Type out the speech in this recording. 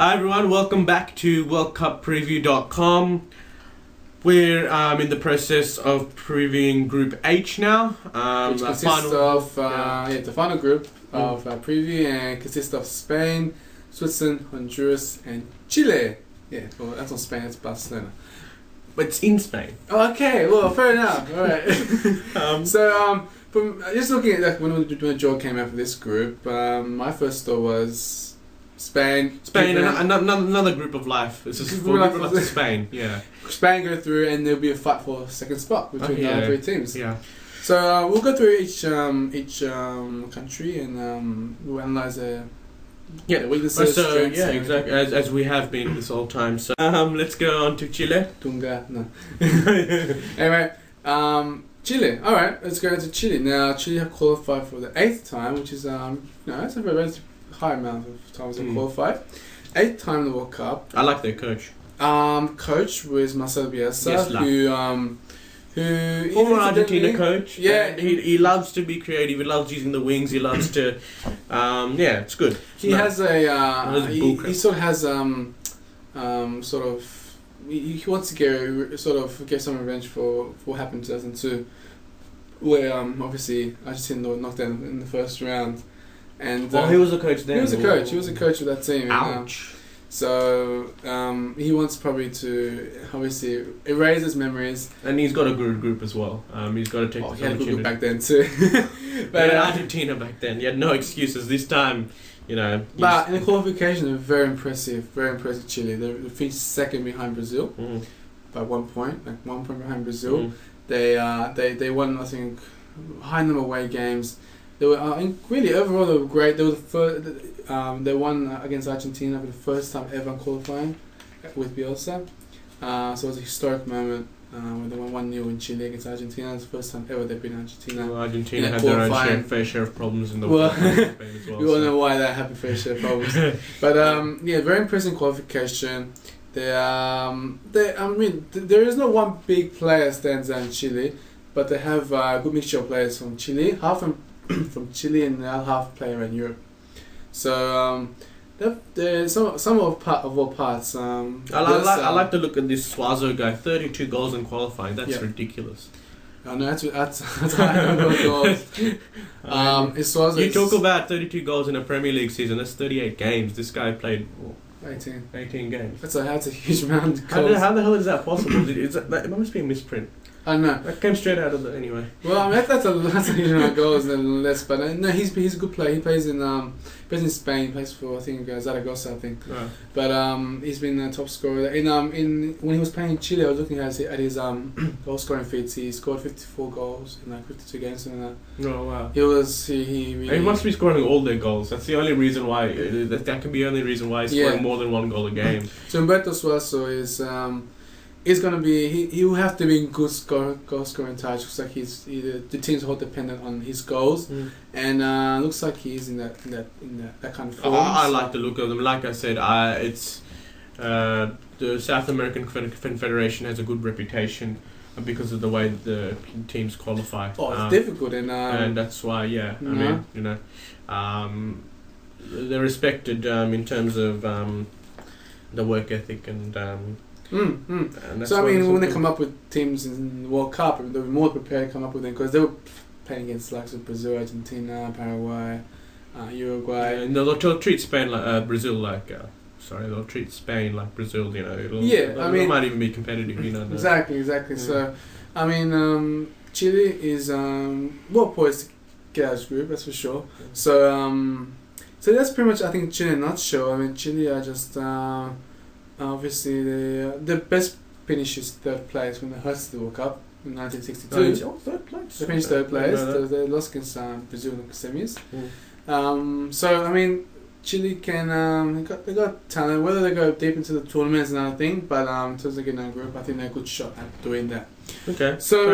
Hi everyone, welcome back to worldcuppreview.com. We're in the process of previewing Group H now. Which consists of the final group of preview, and consists of Spain, Switzerland, Honduras and Chile. Yeah, well that's not Spain, that's Barcelona. But it's in Spain. Okay, well fair enough. Alright. From just looking at when the draw came out for this group, my first thought was Spain, and another group of life. This is for group of Spain. Yeah. Spain go through, and there'll be a fight for second spot between the three teams. Yeah. So we'll go through each country and we'll analyze the weaknesses. So yeah, exactly as we have been this whole time. So let's go on to Chile. Tunga, no. Anyway, Chile. All right, let's go to Chile now. Chile have qualified for the 8th time, which is that's a very high amount of times they qualified. 8th time in the World Cup. I like their coach. Coach was Marcelo Bielsa, who former Argentina coach. Yeah, he loves to be creative. He loves using the wings. He loves to, it's good. He has a he sort of has he wants to get some revenge for what happened in 2002, where obviously Argentina knocked down in the first round. And he was a coach then. He was a coach. He was a coach of that team. Ouch. So he wants probably to obviously erase his memories. And he's got a good group as well. He's got to take this he had a good opportunity. group back then too. But Argentina back then, he had no excuses. This time, But in the qualification, they're very impressive Chile. They finished second behind Brazil by 1 point, like 1 point behind Brazil. They won, I think, high number of away games. They were really overall they were great. They were the first. They won against Argentina for the first time ever in qualifying with Bielsa. So it was a historic moment when they won 1-0 in Chile against Argentina. It's the first time ever they've been Argentina. Well, Argentina had their own fair share of problems in the World Cup as well. We all know why they have a fair share of problems. But very impressive qualification. There is no one big player stands out in Chile, but they have a good mixture of players from Chile, half from Chile and the other half player in Europe. So they're some of all parts. I like to look at this Suazo guy. 32 goals in qualifying. That's ridiculous. I know that's high number of goals. You talk about 32 goals in a Premier League season. That's 38 games. This guy played 18 games. That's a huge amount of goals. goals. How the hell is that possible? It must be a misprint. I know. That came straight out of the anyway. Well, I mean, that's a huge amount of goals and less, but no, he's a good player. He plays in Spain. He plays for I think Zaragoza, I think. Right. But he's been a top scorer. In when he was playing in Chile, I was looking at his goal scoring feats. He scored 54 goals in 52 games. And oh wow! He must be scoring all their goals. That's the only reason why. That can be the only reason why he's scoring more than 1 goal a game. So Humberto Suazo is going to be he will have to be in good goal scoring touch. Looks like the team's all dependent on his goals, and looks like he's in that kind of form. I like the look of them. Like I said, it's the South American Confederation has a good reputation because of the way the teams qualify. It's difficult, and that's why they're respected in terms of the work ethic and. So I mean, when they come up with teams in the World Cup, they'll be more prepared to come up with them because they were playing against likes of Brazil, Argentina, Paraguay, Uruguay. And they'll treat Spain like Brazil like. They'll treat Spain like Brazil. It might even be competitive. Exactly. So, I mean, Chile is well poised to get out of this group. That's for sure. So that's pretty much I think Chile in a nutshell. I mean, Chile are just. Obviously, the best finish is 3rd place when they hosted the World Cup in 1962. 3rd place. They finished 3rd place. They lost against Brazil in the semis. So I mean, Chile can they got talent. Whether they go deep into the tournament is another thing. But in terms of getting a group, I think they're a good shot at doing that. Okay. So.